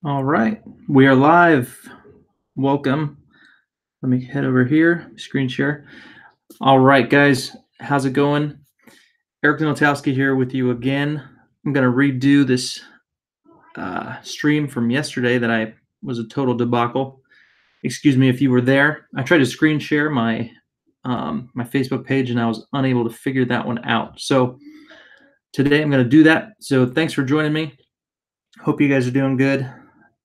All right, we are live. Welcome. Let me head over here, screen share. All right, guys, how's it going? Eric Notowski here with you again. I'm going to redo this stream from yesterday that I was a total debacle. Excuse me if you were there. I tried to screen share my Facebook page and I was unable to figure that one out. So today I'm going to do that. So thanks for joining me. Hope you guys are doing good.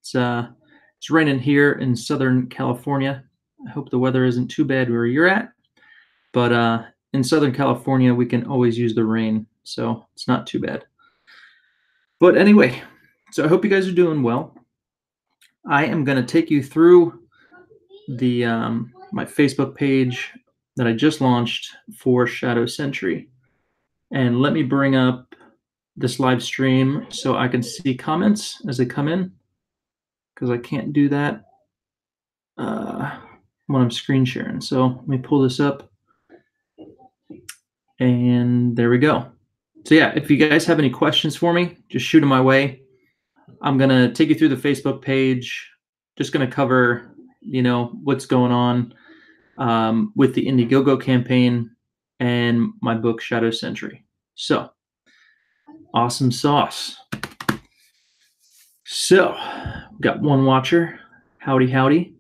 It's raining here in Southern California. I hope the weather isn't too bad where you're at, but in Southern California, we can always use the rain, so it's not too bad. But anyway, so I hope you guys are doing well. I am going to take you through the my Facebook page that I just launched for Shadow Sentry. And let me bring up this live stream so I can see comments as they come in, because I can't do that when I'm screen sharing. So let me pull this up. And there we go. So yeah, if you guys have any questions for me, just shoot them my way. I'm going to take you through the Facebook page. Just going to cover, what's going on with the Indiegogo campaign and my book, Shadow Sentry. So, awesome sauce. So, got one watcher. Howdy, howdy.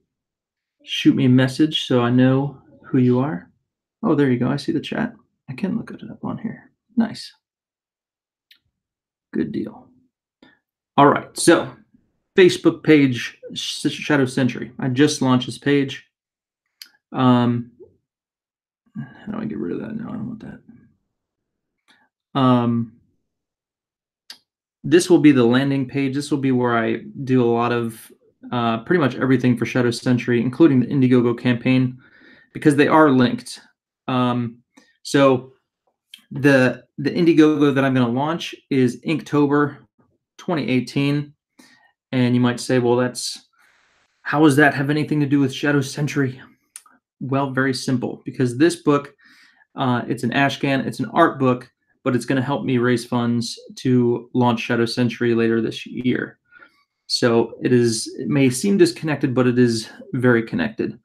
Shoot me a message so I know who you are. Oh, there you go. I see the chat. I can look it up on here. Nice. Good deal. All right. So, Facebook page, Shadow Sentry. I just launched this page. How do I get rid of that? No, I don't want that. This will be the landing page. This will be where I do a lot of pretty much everything for Shadow Sentry, including the Indiegogo campaign, because they are linked. So the Indiegogo that I'm going to launch is INKtober 2018. And you might say, well, how does that have anything to do with Shadow Sentry? Well, very simple, because this book, it's an Ashcan, it's an art book, but it's going to help me raise funds to launch Shadow Sentry later this year. So it may seem disconnected, but it is very connected.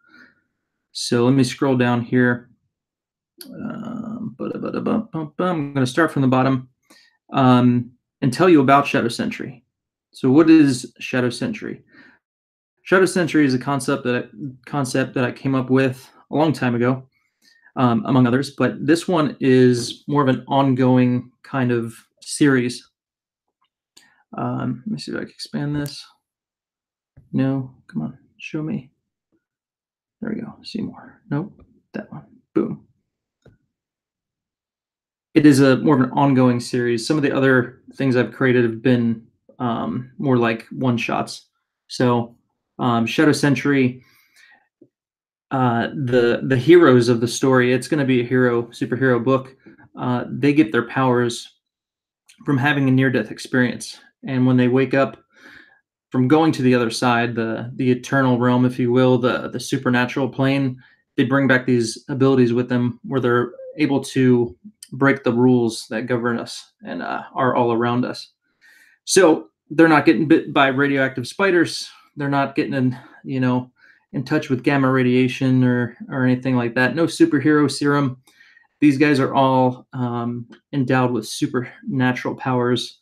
So let me scroll down here. I'm going to start from the bottom and tell you about Shadow Sentry. So what is Shadow Sentry? Shadow Sentry is a concept that I came up with a long time ago, among others, but this one is more of an ongoing kind of series. Let me see if I can expand this. No, come on, show me. There we go. See more. Nope, that one. Boom. It is more of an ongoing series. Some of the other things I've created have been more like one-shots. So Shadow Sentry, the heroes of the story, it's going to be a superhero book. They get their powers from having a near-death experience. And when they wake up from going to the other side, the eternal realm, if you will, the supernatural plane, they bring back these abilities with them where they're able to break the rules that govern us and are all around us. So they're not getting bit by radioactive spiders. They're not getting in touch with gamma radiation or anything like that. No superhero serum. These guys are all endowed with supernatural powers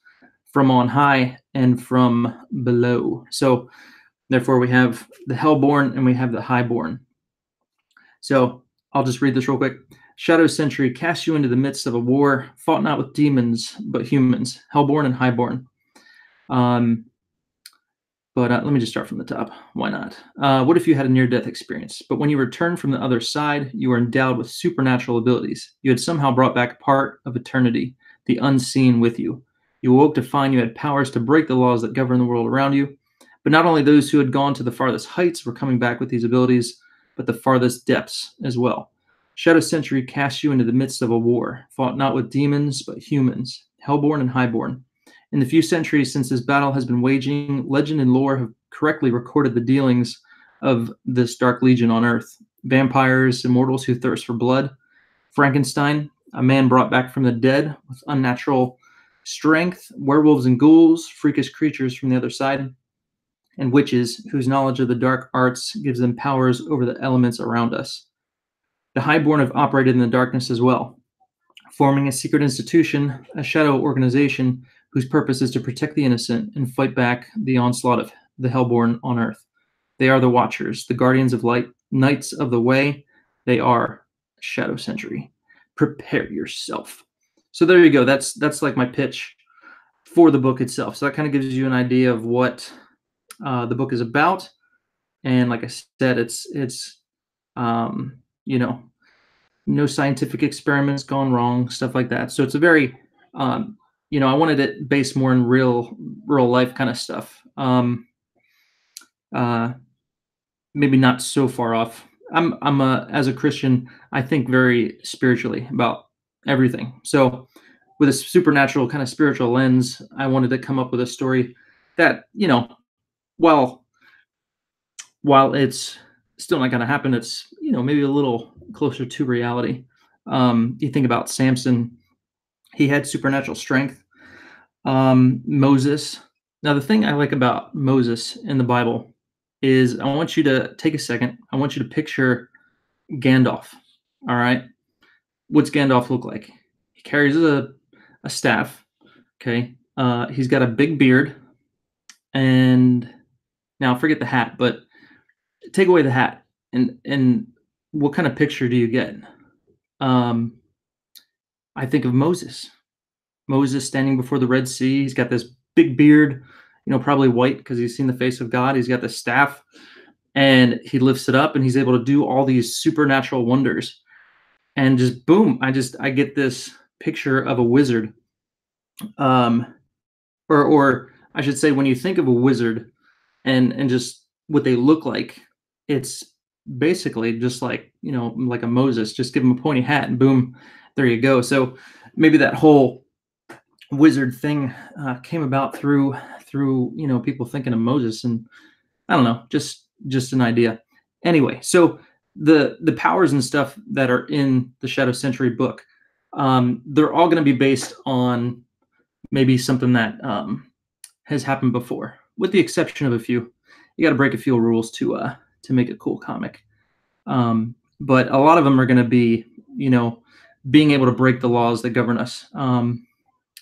from on high and from below. So therefore we have the Hellborn and we have the Highborn. So I'll just read this real quick. Shadow Sentry casts you into the midst of a war, fought not with demons, but humans, Hellborn and Highborn. But let me just start from the top. Why not? What if you had a near-death experience, but when you returned from the other side, you were endowed with supernatural abilities? You had somehow brought back part of eternity, the unseen, with you. You awoke to find you had powers to break the laws that govern the world around you. But not only those who had gone to the farthest heights were coming back with these abilities, but the farthest depths as well. Shadow Sentry casts you into the midst of a war, fought not with demons, but humans, Hellborn and Highborn. In the few centuries since this battle has been waging, legend and lore have correctly recorded the dealings of this dark legion on Earth. Vampires, immortals who thirst for blood. Frankenstein, a man brought back from the dead with unnatural strength. Werewolves and ghouls, freakish creatures from the other side. and witches whose knowledge of the dark arts gives them powers over the elements around us. The Highborn have operated in the darkness as well, forming a secret institution, a shadow organization whose purpose is to protect the innocent and fight back the onslaught of the Hellborn on Earth. They are the Watchers, the Guardians of Light, Knights of the Way. They are Shadow Sentry. Prepare yourself. So there you go. That's like my pitch for the book itself. So that kind of gives you an idea of what the book is about. And like I said, it's you know, no scientific experiments gone wrong, stuff like that. So it's a very I wanted it based more in real life kind of stuff. Uh, Maybe not so far off. I'm as a Christian, I think very spiritually about everything. So with a supernatural kind of spiritual lens, I wanted to come up with a story that, while it's still not going to happen, it's, maybe a little closer to reality. You think about Samson, he had supernatural strength. Moses. Now, the thing I like about Moses in the Bible is I want you to take a second. I want you to picture Gandalf. All right. What's Gandalf look like? He carries a staff. Okay. He's got a big beard. And now forget the hat, but take away the hat. And what kind of picture do you get? I think of Moses. Moses standing before the Red Sea. He's got this big beard, probably white because he's seen the face of God. He's got the staff and he lifts it up and he's able to do all these supernatural wonders. And just boom, I get this picture of a wizard. Or I should say, when you think of a wizard and just what they look like, it's basically just like, like a Moses. Just give him a pointy hat and boom, there you go. So maybe that whole wizard thing came about through people thinking of Moses, and I don't know, just an idea. Anyway, so the powers and stuff that are in the Shadow Sentry book, they're all going to be based on maybe something that has happened before, with the exception of a few. You got to break a few rules to make a cool comic. But a lot of them are going to be, being able to break the laws that govern us.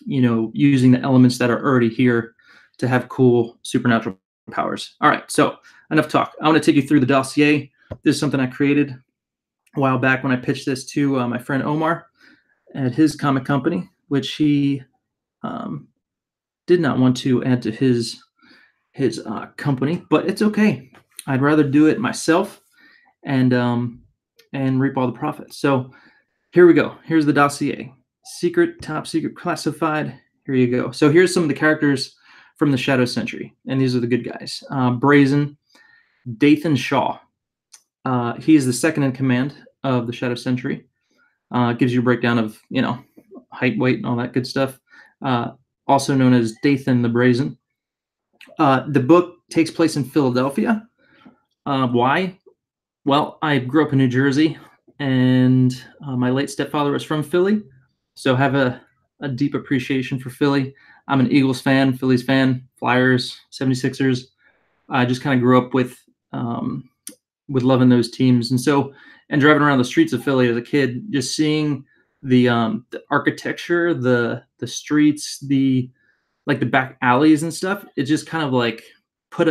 Using the elements that are already here to have cool supernatural powers. All right, so enough talk. I want to take you through the dossier. This is something I created a while back when I pitched this to my friend Omar at his comic company, which he did not want to add to his company, but it's okay. I'd rather do it myself and reap all the profits. So here we go. Here's the dossier. Secret, top secret, classified. Here you go. So here's some of the characters from the Shadow Sentry, and these are the good guys. Brazen, Dathan Shaw. He is the second in command of the Shadow Sentry. Gives you a breakdown of, height, weight, and all that good stuff. Also known as Dathan the Brazen. The book takes place in Philadelphia. Why? Well, I grew up in New Jersey, and my late stepfather was from Philly, so have a deep appreciation for Philly. I'm an Eagles fan, Phillies fan, Flyers, 76ers. I just kind of grew up with loving those teams, and driving around the streets of Philly as a kid, just seeing the architecture, the streets, the back alleys and stuff. It just kind of like put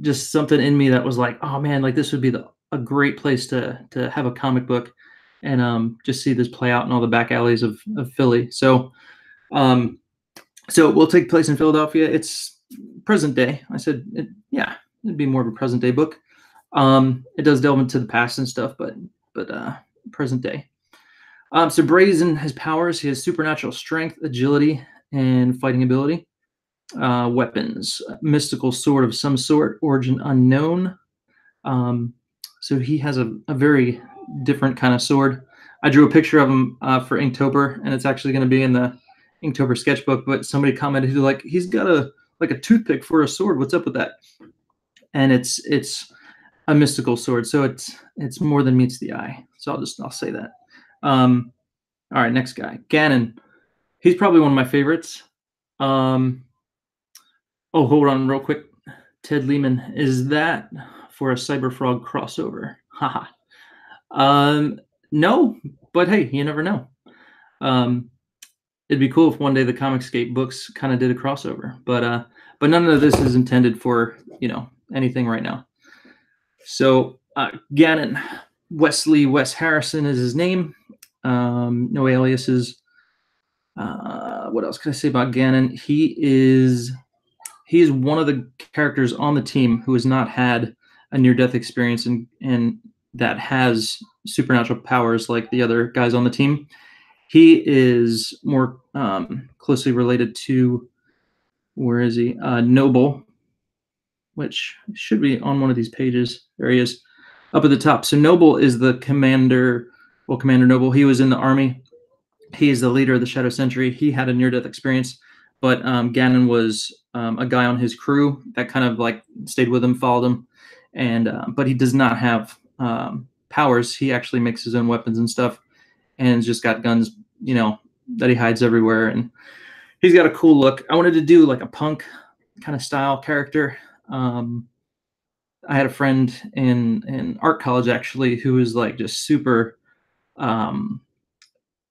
just something in me that was like, oh man, like this would be a great place to have a comic book and just see this play out in all the back alleys of Philly. So so it will take place in Philadelphia. It's present day. I said, it'd be more of a present day book. It does delve into the past and stuff, but present day. So Brazen has powers. He has supernatural strength, agility, and fighting ability. Weapons, mystical sword of some sort, origin unknown. So he has a very different kind of sword. I drew a picture of him for INKtober, and it's actually going to be in the INKtober sketchbook. But somebody commented, like, he's got a toothpick for a sword. What's up with that? And it's a mystical sword, so it's more than meets the eye. So I'll say that. All right, next guy, Ganon. He's probably one of my favorites. Oh, hold on real quick. Ted Lehman, is that for a Cyber Frog crossover? Haha. Um, no, but hey, you never know. Um, it'd be cool if one day the Comicscape books kind of did a crossover, but none of this is intended for anything right now. So Gannon, Wesley Wes Harrison is his name. No aliases. What else can I say about Gannon? He is one of the characters on the team who has not had a near-death experience and that has supernatural powers like the other guys on the team. He is more closely related to, where is he? Noble, which should be on one of these pages. There he is, up at the top. So Noble is the commander. Well, Commander Noble. He was in the army. He is the leader of the Shadow Sentry. He had a near-death experience, but Gannon was a guy on his crew that kind of like stayed with him, followed him, and but he does not have powers. He actually makes his own weapons and stuff, and just got guns, that he hides everywhere. And he's got a cool look. I wanted to do like a punk kind of style character. I had a friend in art college actually who was like just super um,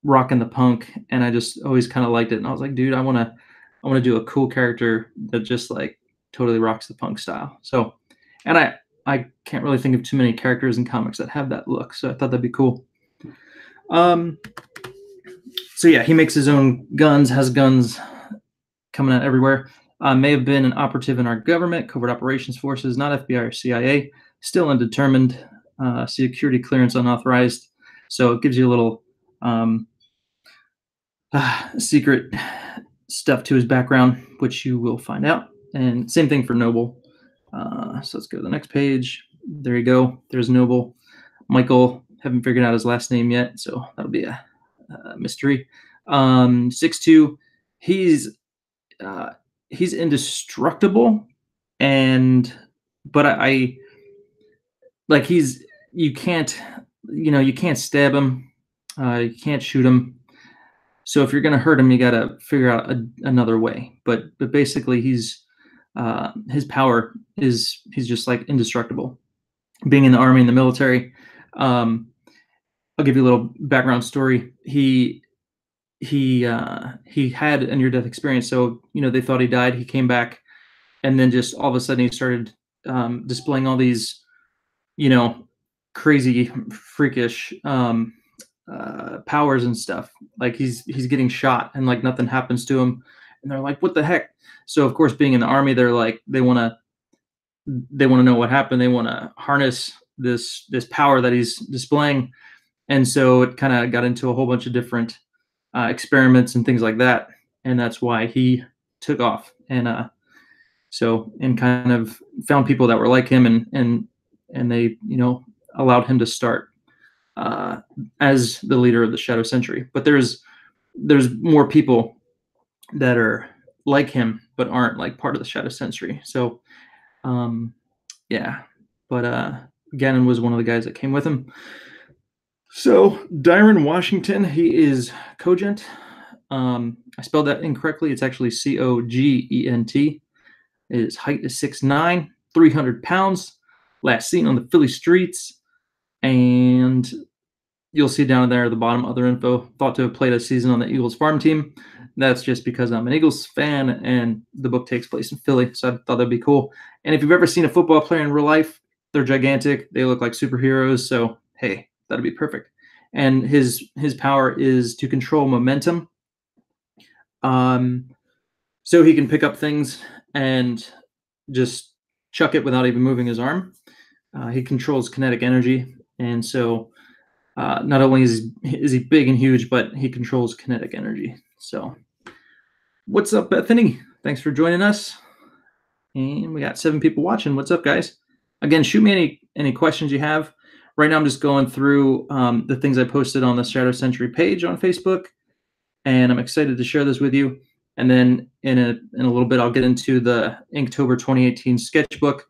rocking the punk, and I just always kind of liked it. And I was like, dude, I want to do a cool character that just like totally rocks the punk style. So, and I can't really think of too many characters in comics that have that look. So I thought that'd be cool. So yeah, he makes his own guns, has guns coming out everywhere. May have been an operative in our government, covert operations forces, not FBI or CIA. Still undetermined. Security clearance unauthorized. So it gives you a little secret stuff to his background, which you will find out. And same thing for Noble. So let's go to the next page. There you go. There's Noble. Michael, haven't figured out his last name yet, so that'll be a mystery. 6'2". He's indestructible, but I like you can't stab him, you can't shoot him. So if you're gonna hurt him, you gotta figure out another way. But basically, his power is he's just like indestructible. Being in the army and the military, I'll give you a little background story. He had a near death experience, so they thought he died. He came back, and then just all of a sudden he started displaying all these crazy, freakish powers and stuff. Like he's getting shot and like nothing happens to him, and they're like, what the heck? So of course, being in the army, they're like they want to know what happened. They want to harness this power that he's displaying, and so it kind of got into a whole bunch of different experiments and things like that, and that's why he took off and kind of found people that were like him, and they allowed him to start as the leader of the Shadow Sentry. But there's more people that are like him but aren't like part of the Shadow Sentry. So yeah, but Gannon was one of the guys that came with him. So Dyron Washington, he is Cogent. I spelled that incorrectly. It's actually Cogent. His height is 6'9", 300 pounds. Last seen on the Philly streets. And you'll see down there at the bottom other info. Thought to have played a season on the Eagles farm team. That's just because I'm an Eagles fan and the book takes place in Philly. So I thought that'd be cool. And if you've ever seen a football player in real life, they're gigantic. They look like superheroes. So, hey, that'd be perfect. And his power is to control momentum. So he can pick up things and just chuck it without even moving his arm. He controls kinetic energy, and so not only is he big and huge, but he controls kinetic energy. So, what's up, Bethany? Thanks for joining us. And we got 7 people watching. What's up, guys? Again, shoot me any questions you have. Right now, I'm just going through the things I posted on the Shadow Sentry page on Facebook, and I'm excited to share this with you. And then in a little bit, I'll get into the INKtober 2018 sketchbook,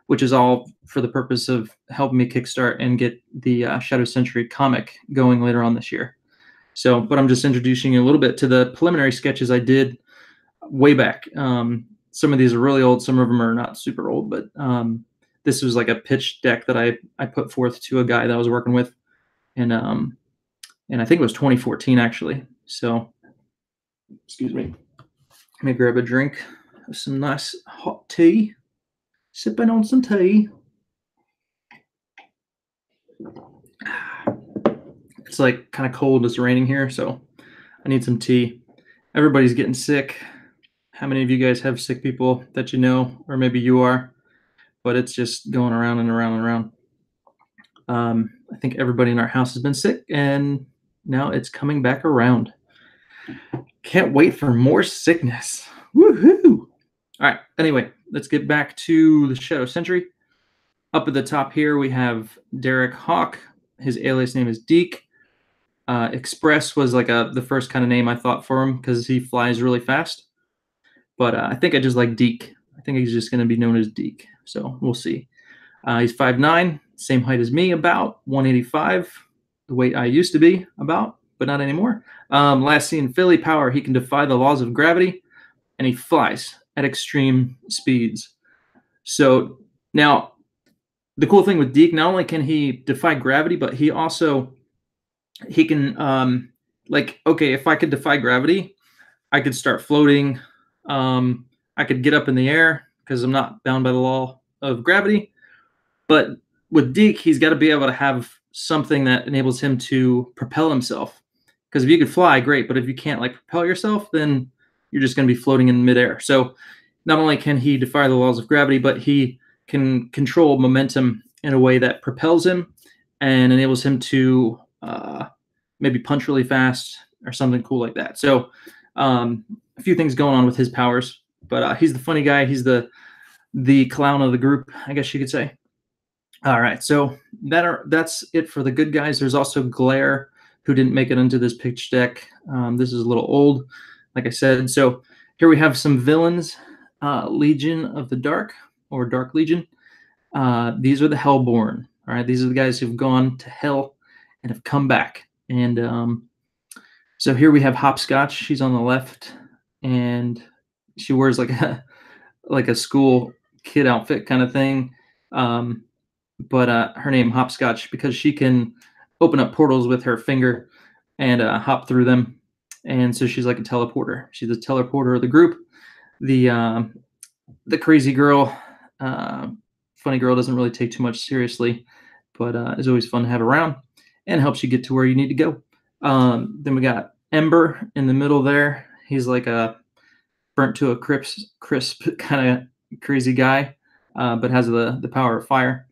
which is all for the purpose of helping me kickstart and get the Shadow Sentry comic going later on this year. But I'm just introducing you a little bit to the preliminary sketches I did way back. Some of these are really old, some of them are not super old, but this was like a pitch deck that I put forth to a guy that I was working with, and I think it was 2014 actually. So excuse me, let me grab a drink of some nice hot tea. Sipping on some tea. It's like kind of cold. It's raining here, so I need some tea. Everybody's getting sick. How many of you guys have sick people that you know, or maybe you are? But it's just going around and around and around. I think everybody in our house has been sick, and now it's coming back around. Can't wait for more sickness. Woohoo! All right. Anyway, let's get back to the Shadow Sentry. Up at the top here, we have Derek Hawk. His alias name is Deke. Express was like the first kind of name I thought for him because he flies really fast. But I think I just like Deke. I think he's just going to be known as Deke. So we'll see. He's 5'9", same height as me, about 185, the weight I used to be about, but not anymore. Last seen Philly power, he can defy the laws of gravity, and he flies at extreme speeds. So now, the cool thing with Deke, not only can he defy gravity, but he can like, okay, if I could defy gravity, I could start floating. I could get up in the air because I'm not bound by the law of gravity. But with Deke, he's got to be able to have something that enables him to propel himself. Because if you could fly, great. But if you can't like propel yourself, then you're just going to be floating in midair. So not only can he defy the laws of gravity, but he can control momentum in a way that propels him and enables him to maybe punch really fast or something cool like that. So a few things going on with his powers, but he's the funny guy. He's the clown of the group, I guess you could say. All right, so that's it for the good guys. There's also Glare, who didn't make it into this pitch deck. This is a little old, like I said. So here we have some villains. Legion of the Dark, or Dark Legion. These are the Hellborn. All right, these are the guys who've gone to hell and have come back. And so here we have Hopscotch. She's on the left, and she wears like a school kid outfit kind of thing. But her name Hopscotch because she can open up portals with her finger and hop through them. And so she's like a teleporter. She's the teleporter of the group. The crazy girl, funny girl, doesn't really take too much seriously, but is always fun to have around and helps you get to where you need to go. Then we got Ember in the middle there. He's like a burnt to a crisp kind of crazy guy, but has the power of fire.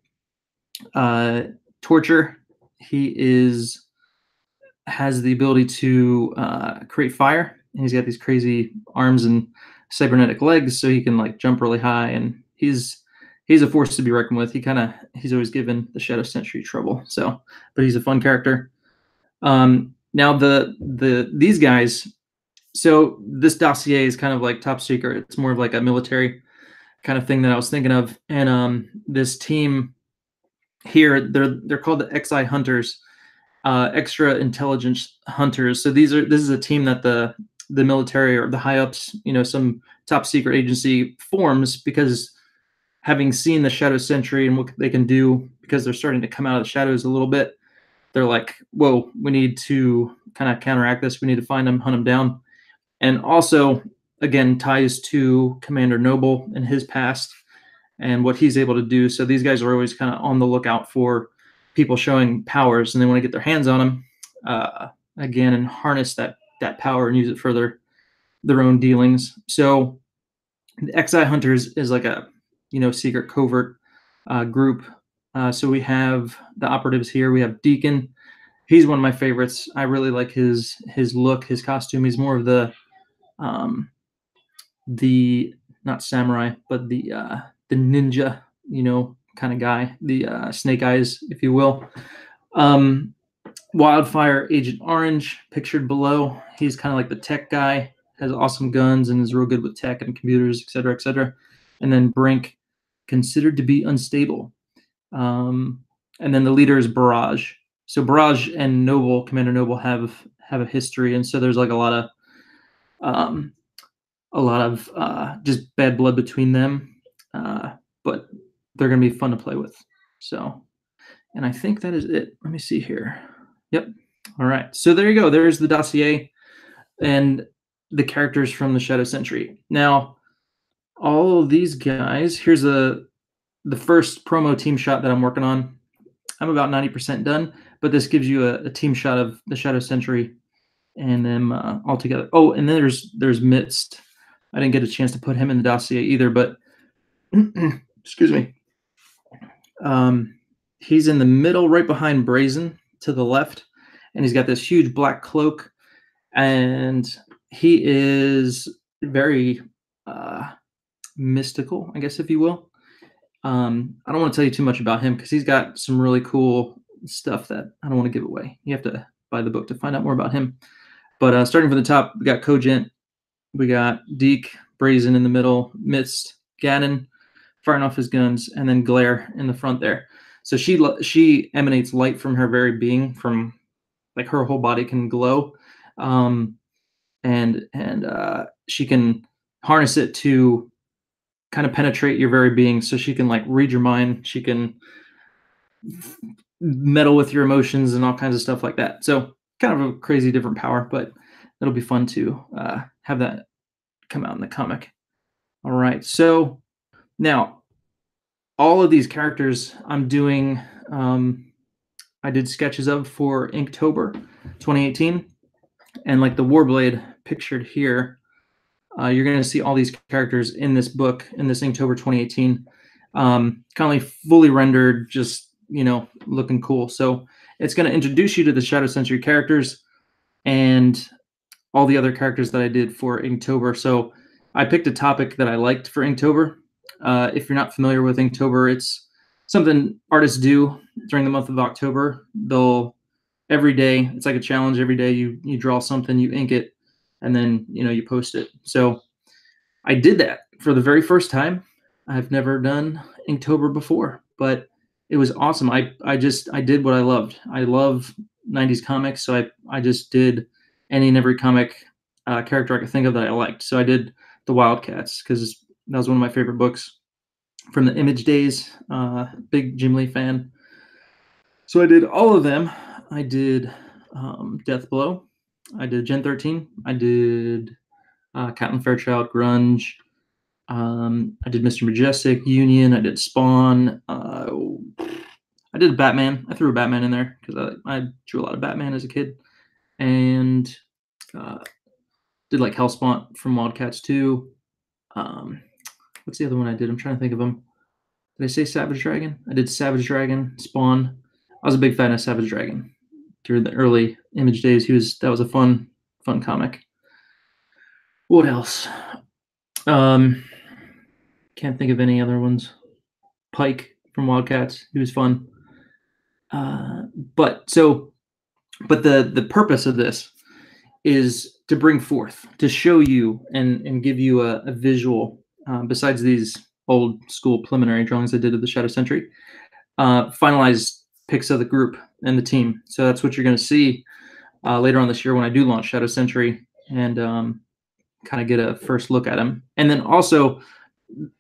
Torture, he has the ability to create fire, and he's got these crazy arms and cybernetic legs, so he can like jump really high, and he's a force to be reckoned with. He's always given the Shadow Sentry trouble, so but he's a fun character. Now these guys, so this dossier is kind of like top secret. It's more of like a military kind of thing that I was thinking of, and this team here, they're called the XI Hunters, extra intelligence hunters. So this is a team that the military or the high ups, some top secret agency forms because having seen the Shadow Sentry and what they can do, because they're starting to come out of the shadows a little bit, they're like, whoa, we need to kind of counteract this. We need to find them, hunt them down. And also, again, ties to Commander Noble and his past and what he's able to do. So these guys are always kind of on the lookout for people showing powers, and they want to get their hands on them again and harness that power and use it for their own dealings. So the XI Hunters is like a secret covert group. So we have the operatives here. We have Deacon. He's one of my favorites. I really like his look, his costume. He's more of the not samurai, but the ninja, kind of guy, the snake eyes, if you will. Wildfire Agent Orange, pictured below. He's kind of like the tech guy, has awesome guns and is real good with tech and computers, et cetera, et cetera. And then Brink, considered to be unstable. And then the leader is Barrage. So Barrage and Noble, Commander Noble, have a history, and so there's like a lot a lot of just bad blood between them, but they're gonna be fun to play with. So, and I think that is it. Let me see here. Yep. All right. So there you go. There's the dossier and the characters from the Shadow Sentry. Now, all of these guys. Here's the first promo team shot that I'm working on. I'm about 90% done, but this gives you a team shot of the Shadow Sentry and them all together. Oh, and then there's Midst. I didn't get a chance to put him in the dossier either, but excuse me. He's in the middle, right behind Brazen to the left, and he's got this huge black cloak, and he is very mystical, I guess, if you will. I don't want to tell you too much about him because he's got some really cool stuff that I don't want to give away. You have to buy the book to find out more about him. But starting from the top, we got Cogent, we got Deke, Brazen in the middle, Midst, Ganon firing off his guns, and then Glare in the front there. So she emanates light from her very being, from like her whole body can glow, and she can harness it to kind of penetrate your very being. So she can like read your mind. She can meddle with your emotions and all kinds of stuff like that. So kind of a crazy different power, but it'll be fun to have that come out in the comic. All right. So now all of these characters I'm doing, I did sketches of for Inktober 2018, and like the Warblade pictured here, you're going to see all these characters in this book, in this Inktober 2018, kind of like fully rendered, just, looking cool. So it's going to introduce you to the Shadow Sentry characters and all the other characters that I did for Inktober. So I picked a topic that I liked for Inktober. If you're not familiar with Inktober, it's something artists do during the month of October. They'll every day, it's like a challenge. Every day you draw something, you ink it, and then you post it. So I did that for the very first time. I've never done Inktober before, but it was awesome. I did what I loved. I love 90s comics, so I just did any and every comic character I could think of that I liked. So I did the Wildcats because that was one of my favorite books from the Image days. Big Jim Lee fan. So I did all of them. I did Death Blow. I did Gen 13. I did Captain Fairchild, Grunge. I did Mr. Majestic, Union. I did Spawn. I did Batman. I threw a Batman in there because I drew a lot of Batman as a kid. And did like Hellspawn from Wildcats 2. What's the other one I did? I'm trying to think of them. Did I say Savage Dragon? I did Savage Dragon, Spawn. I was a big fan of Savage Dragon during the early Image days. That was a fun comic. What else? Can't think of any other ones. Pike from Wildcats. He was fun. But the purpose of this is to bring forth, to show you and give you a visual, besides these old school preliminary drawings I did of the Shadow Sentry, finalized pics of the group and the team. So that's what you're going to see later on this year when I do launch Shadow Sentry and kind of get a first look at him. And then also,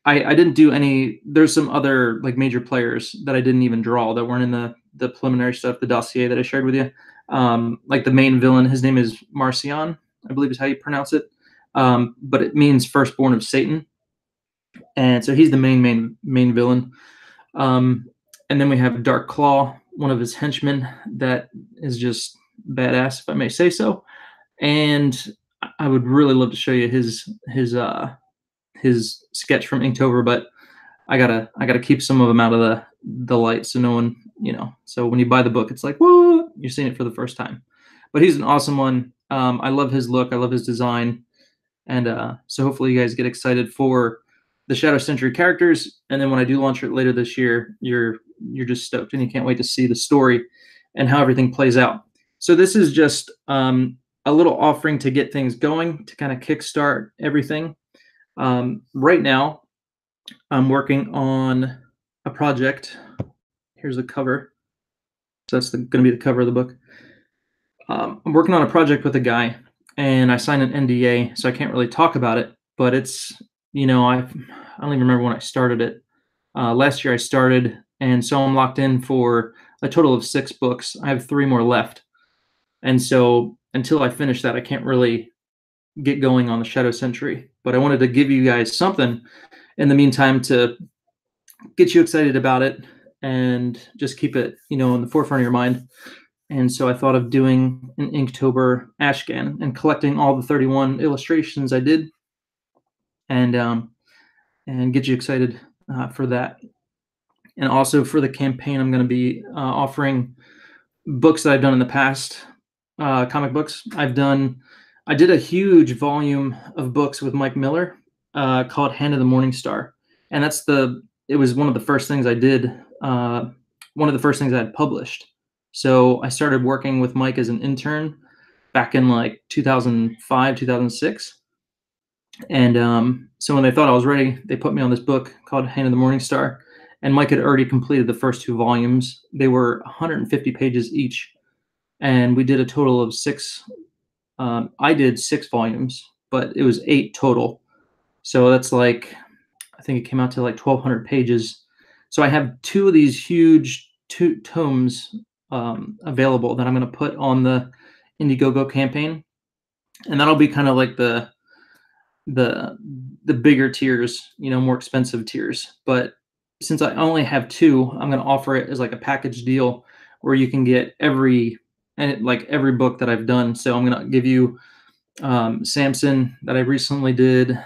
I didn't do any. There's some other like major players that I didn't even draw that weren't in the preliminary stuff, the dossier that I shared with you. Like the main villain, his name is Marcion, I believe is how you pronounce it. But it means firstborn of Satan. And so he's the main villain. And then we have Dark Claw, one of his henchmen that is just badass, if I may say so. And I would really love to show you his sketch from Inktober, but I gotta keep some of them out of the light so no one, so when you buy the book, it's like, whoa, you're seeing it for the first time. But he's an awesome one. I love his look. I love his design. And so hopefully you guys get excited for the Shadow Sentry characters. And then when I do launch it later this year, you're just stoked and you can't wait to see the story and how everything plays out. So this is just a little offering to get things going, to kind of kickstart everything. Right now, I'm working on a project. Here's the cover. So that's going to be the cover of the book. I'm working on a project with a guy, and I signed an NDA, so I can't really talk about it. but it's, I don't even remember when I started it. Last year I started, and so I'm locked in for a total of 6 books. I have 3 more left, and so until I finish that, I can't really get going on the Shadow Sentry. But I wanted to give you guys something in the meantime to get you excited about it and just keep it, in the forefront of your mind. And so I thought of doing an Inktober Ashcan and collecting all the 31 illustrations I did, and get you excited for that. And also for the campaign, I'm going to be offering books that I've done in the past, comic books. I did a huge volume of books with Mike Miller called Hand of the Morning Star, and it was one of the first things I did, one of the first things I had published. So I started working with Mike as an intern back in like 2005, 2006. And so when they thought I was ready, they put me on this book called Hand of the Morning Star. And Mike had already completed the first 2 volumes. They were 150 pages each. And we did a total of 6. I did 6 volumes, but it was 8 total. So that's like, I think it came out to like 1,200 pages. So I have 2 of these huge tomes available that I'm going to put on the Indiegogo campaign. And that'll be kind of like the bigger tiers, more expensive tiers. But since I only have 2, I'm going to offer it as like a package deal where you can get every book that I've done. So I'm going to give you Samson that I recently did.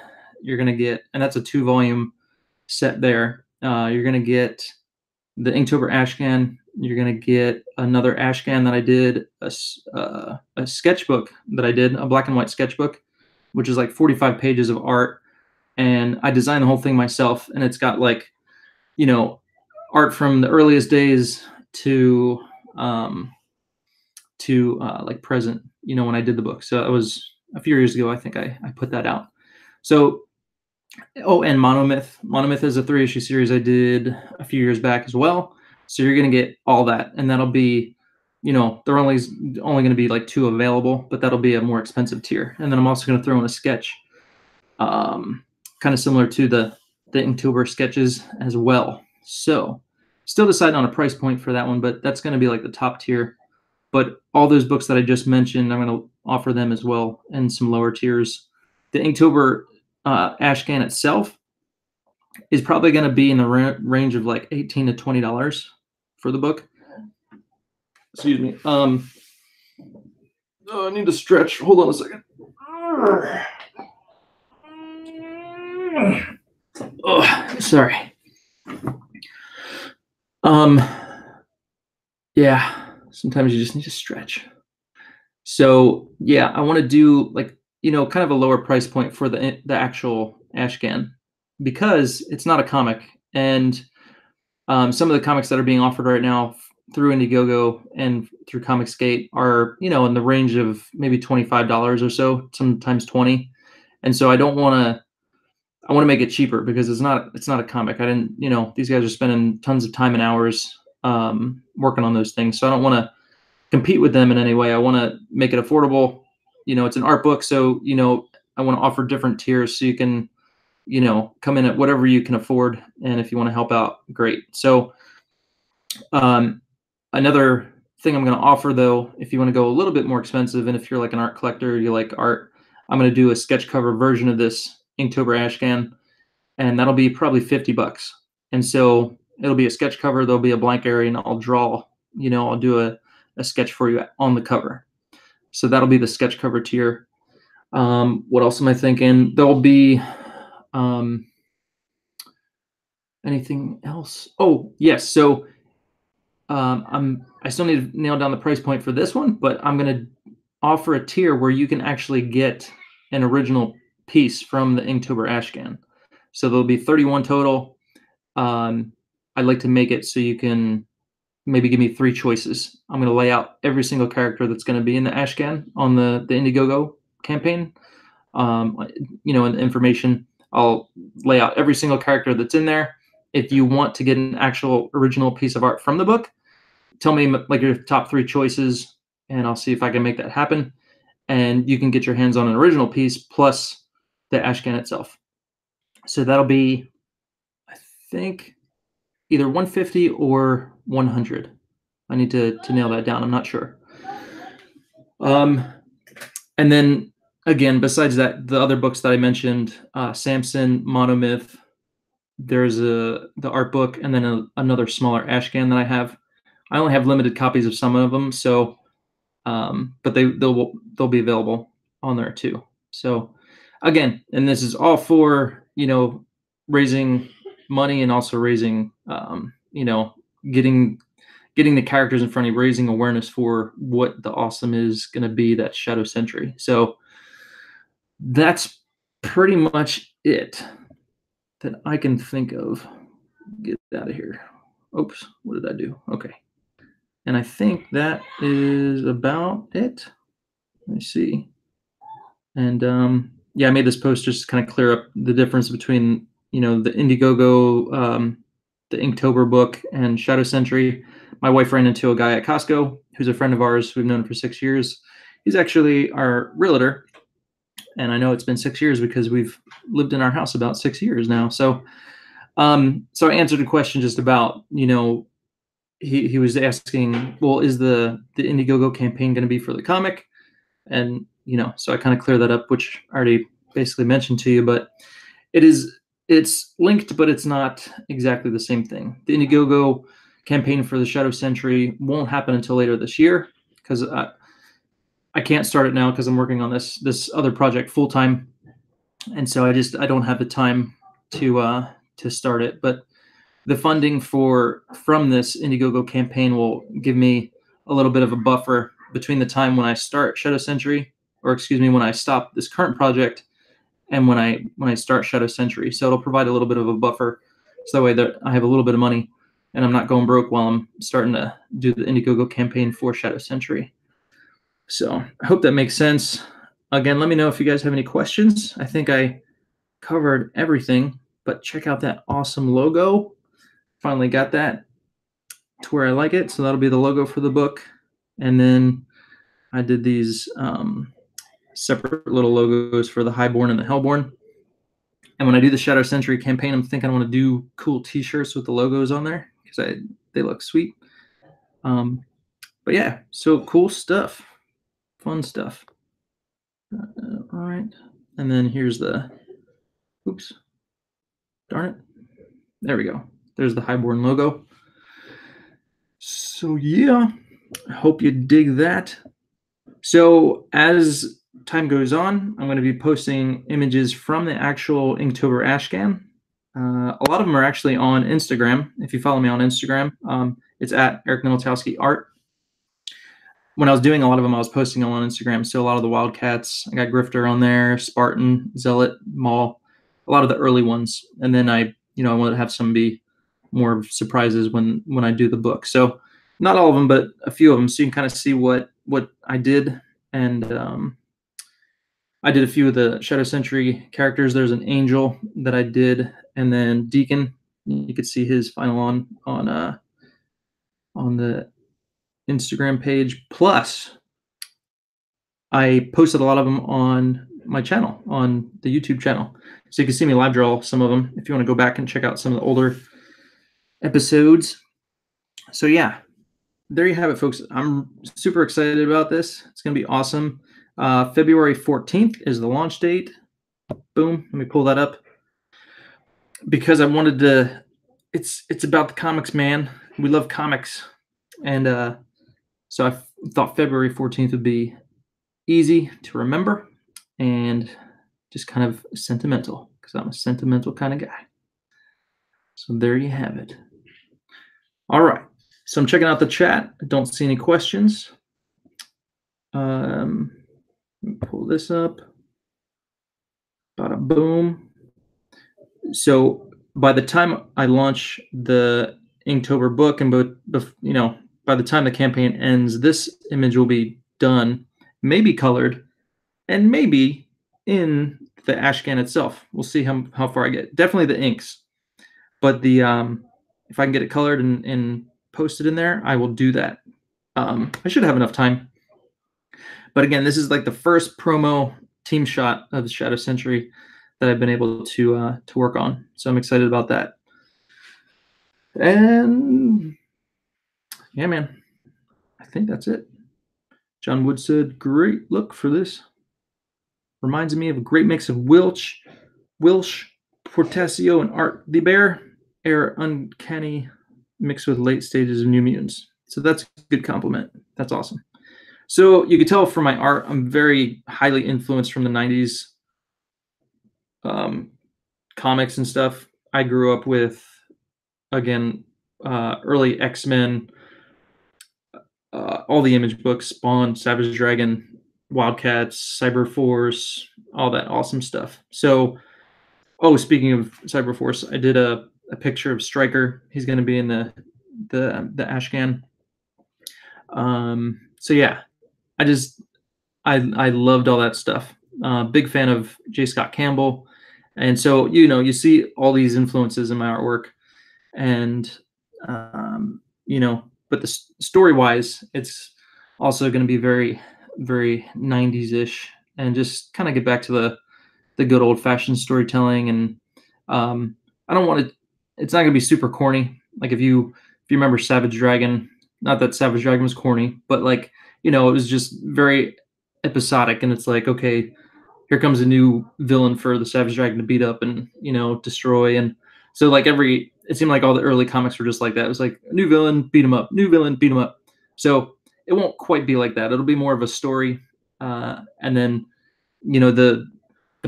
You're going to get, and that's a 2-volume set there. You're going to get the Inktober Ashcan. You're going to get another Ashcan that I did, a sketchbook that I did, a black and white sketchbook, which is like 45 pages of art. And I designed the whole thing myself. And it's got like, art from the earliest days to like present, when I did the book. So it was a few years ago, I think I put that out. So, and Monomyth. Monomyth is a 3-issue series I did a few years back as well. So you're going to get all that. And that'll be, they're only going to be like 2 available, but that'll be a more expensive tier. And then I'm also going to throw in a sketch, kind of similar to the Inktober sketches as well. So still deciding on a price point for that one, but that's going to be like the top tier. But all those books that I just mentioned, I'm going to offer them as well in some lower tiers. The Inktober Ashcan itself is probably going to be in the range of like $18 to $20 for the book. Excuse me. I need to stretch. Hold on a second. Oh, sorry. Yeah, sometimes you just need to stretch. So yeah, I want to do like, kind of a lower price point for the actual Ashcan, because it's not a comic. And some of the comics that are being offered right now through Indiegogo and through Comicsgate are, in the range of maybe $25 or so, sometimes 20. And so I want to make it cheaper, because it's not a comic. These guys are spending tons of time and hours working on those things. So I don't want to compete with them in any way. I want to make it affordable. It's an art book, so I want to offer different tiers so you can come in at whatever you can afford, and if you want to help out, great. So another thing I'm going to offer, though, if you want to go a little bit more expensive, and if you're like an art collector, you like art, I'm going to do a sketch cover version of this Inktober Ashcan, and that'll be probably $50. And so it'll be a sketch cover, there'll be a blank area, and I'll draw, I'll do a sketch for you on the cover. So that'll be the sketch cover tier. What else am I thinking? There'll be anything else? Oh, yes. So I still need to nail down the price point for this one, but I'm going to offer a tier where you can actually get an original piece from the Inktober Ashcan. So there'll be 31 total. I'd like to make it so you can maybe give me 3 choices. I'm going to lay out every single character that's going to be in the Ashcan on the Indiegogo campaign. In the information, I'll lay out every single character that's in there. If you want to get an actual original piece of art from the book, tell me like your top 3 choices, and I'll see if I can make that happen. And you can get your hands on an original piece plus the Ashcan itself. So that'll be, I think, either 150 or 100. I need to nail that down. I'm not sure. And then again, besides that, the other books that I mentioned, Samson, Monomyth, there's the art book, and then another smaller Ashcan that I have. I only have limited copies of some of them, so but they'll be available on there too. So again, and this is all for raising money and also raising getting the characters in front of you, raising awareness for what the awesome is going to be that Shadow Sentry. So that's pretty much it that I can think of. Get out of here. Oops, what did I do? Okay. And I think that is about it. Let me see. And yeah, I made this post just to kind of clear up the difference between the Indiegogo, the Inktober book, and Shadow Sentry. My wife ran into a guy at Costco who's a friend of ours. We've known him for 6 years. He's actually our realtor, and I know it's been 6 years because we've lived in our house about 6 years now. So, so I answered a question just about he was asking, well, is the Indiegogo campaign going to be for the comic? And so I kind of cleared that up, which I already basically mentioned to you, but it's linked, but it's not exactly the same thing. The Indiegogo campaign for the Shadow Sentry won't happen until later this year because I can't start it now because I'm working on this other project full time, and so I don't have the time to start it. But the funding from this Indiegogo campaign will give me a little bit of a buffer between the time when I start Shadow Sentry, or excuse me, when I stop this current project, and when I start Shadow Sentry. So it'll provide a little bit of a buffer, so that way that I have a little bit of money, and I'm not going broke while I'm starting to do the Indiegogo campaign for Shadow Sentry. So I hope that makes sense. Again, let me know if you guys have any questions. I think I covered everything, but check out that awesome logo. Finally got that to where I like it. So that'll be the logo for the book. And then I did these separate little logos for the Highborn and the Hellborn. And when I do the Shadow Sentry campaign, I'm thinking I want to do cool t-shirts with the logos on there because they look sweet. But yeah, so cool stuff. Fun stuff. All right. And then here's oops. Darn it. There we go. There's the Highborn logo. So yeah, I hope you dig that. So as time goes on, I'm going to be posting images from the actual Inktober Ashcan. A lot of them are actually on Instagram. If you follow me on Instagram, it's at Eric Militowski Art. When I was doing a lot of them, I was posting them on Instagram. So a lot of the Wildcats, I got Grifter on there, Spartan, Zealot, Maul, a lot of the early ones. And then I wanted to have some be more surprises when I do the book. So not all of them, but a few of them, so you can kind of see what I did. And I did a few of the Shadow Sentry characters. There's an Angel that I did, and then Deacon. You could see his final on the Instagram page. Plus, I posted a lot of them on my channel, on the YouTube channel. So you can see me live draw some of them if you want to go back and check out some of the older episodes. So yeah, there you have it, folks. I'm super excited about this. It's going to be awesome. February 14th is the launch date. Boom. Let me pull that up. Because I wanted to, it's about the comics, man. We love comics. And so I thought February 14th would be easy to remember and just kind of sentimental, because I'm a sentimental kind of guy. So there you have it. All right. So I'm checking out the chat. I don't see any questions. Let me pull this up. Bada boom. So by the time I launch the Inktober book, and by the time the campaign ends, this image will be done, maybe colored, and maybe in the Ashcan itself. We'll see how far I get. Definitely the inks, but the if I can get it colored and posted in there, I will do that. I should have enough time. But again, this is like the first promo team shot of Shadow Sentry. that I've been able to work on. So I'm excited about that. And yeah, man, I think that's it. John Wood said, "Great look for this. Reminds me of a great mix of Wilsh, Portasio, and Art the Bear. Air uncanny mixed with late stages of New Mutants." So that's a good compliment. That's awesome. So you can tell from my art, I'm very highly influenced from the '90s um, comics and stuff. I grew up with, again, early X-Men, all the Image books, Spawn, Savage Dragon, Wildcats, Cyberforce, all that awesome stuff. So, oh, speaking of Cyberforce, I did a picture of Stryker. He's going to be in the Ashcan. So yeah, I loved all that stuff. Big fan of J. Scott Campbell, and so you see all these influences in my artwork, and but the story wise, it's also going to be very very 90s ish, and just kind of get back to the good old fashioned storytelling. And I don't want to. It's not going to be super corny. Like if you remember Savage Dragon, not that Savage Dragon was corny, but like it was just very episodic, and it's like, okay, here comes a new villain for the Savage Dragon to beat up and destroy. And so like it seemed like all the early comics were just like that. It was like a new villain, beat him up, new villain, beat him up. So it won't quite be like that. It'll be more of a story, and then the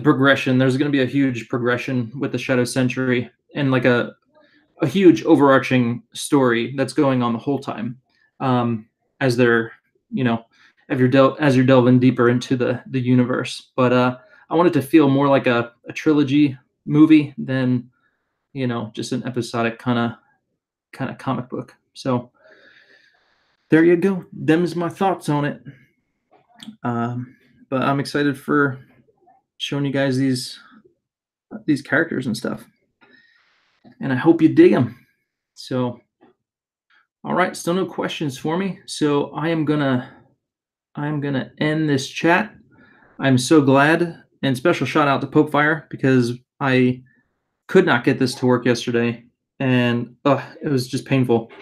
progression. There's going to be a huge progression with the Shadow Sentry, and like a huge overarching story that's going on the whole time, as they're as you're delving deeper into the universe. But I want it to feel more like a trilogy movie than just an episodic kind of comic book. So there you go. Them's my thoughts on it. But I'm excited for showing you guys these characters and stuff, and I hope you dig them. So, all right, still no questions for me. So I'm gonna end this chat. I'm so glad, and special shout out to Pope Fire, because I could not get this to work yesterday, and it was just painful.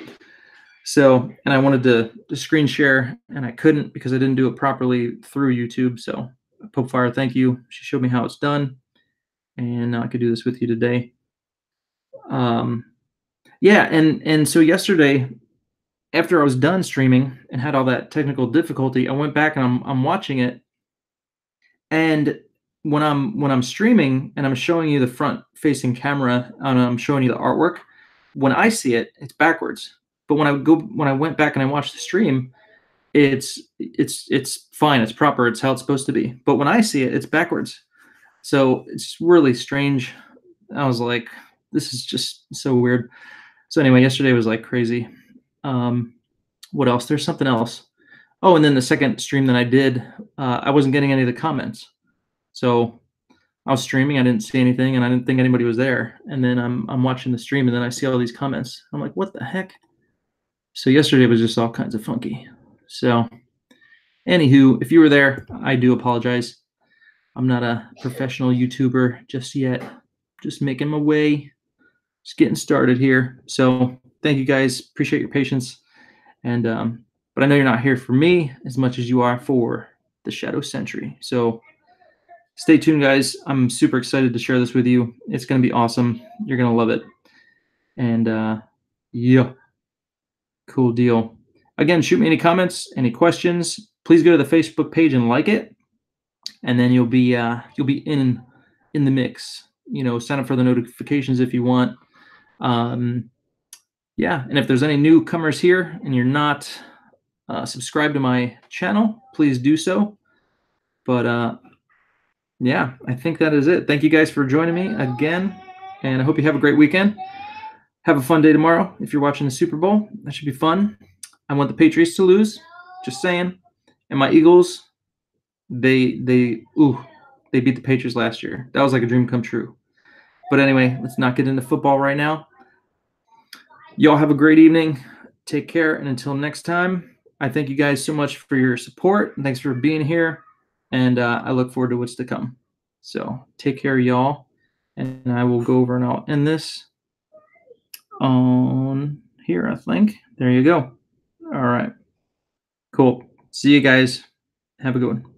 So, and I wanted to screen share, and I couldn't because I didn't do it properly through YouTube. So, Pope Fire, thank you. She showed me how it's done, and now I could do this with you today. Yeah, and so yesterday, after I was done streaming and had all that technical difficulty, I went back and I'm watching it, and when I'm streaming and I'm showing you the front facing camera and I'm showing you the artwork, when I see it, it's backwards. But when I went back and I watched the stream, it's fine, it's proper, it's how it's supposed to be. But when I see it, it's backwards. So it's really strange. I was like, this is just so weird. So anyway, yesterday was like crazy. What else? There's something else. Oh, and then the second stream that I did, I wasn't getting any of the comments. So I was streaming, I didn't see anything, and I didn't think anybody was there. And then I'm watching the stream, and then I see all these comments. I'm like, what the heck? So yesterday was just all kinds of funky. So anywho, if you were there, I do apologize. I'm not a professional YouTuber just yet. Just making my way. Just getting started here. So thank you guys. Appreciate your patience. And but I know you're not here for me as much as you are for the Shadow Sentry. So stay tuned, guys. I'm super excited to share this with you. It's going to be awesome. You're going to love it. And yeah, cool deal. Again, shoot me any comments, any questions. Please go to the Facebook page and like it, and then you'll be in the mix. Sign up for the notifications if you want. Yeah, and if there's any newcomers here and you're not subscribed to my channel, please do so. But yeah, I think that is it. Thank you guys for joining me again, and I hope you have a great weekend. Have a fun day tomorrow if you're watching the Super Bowl. That should be fun. I want the Patriots to lose, just saying. And my Eagles, they beat the Patriots last year. That was like a dream come true. But anyway, let's not get into football right now. Y'all have a great evening. Take care, and until next time, I thank you guys so much for your support, and thanks for being here, and I look forward to what's to come. So take care, y'all. And I will go over and I'll end this on here, I think. There you go. All right. Cool. See you guys. Have a good one.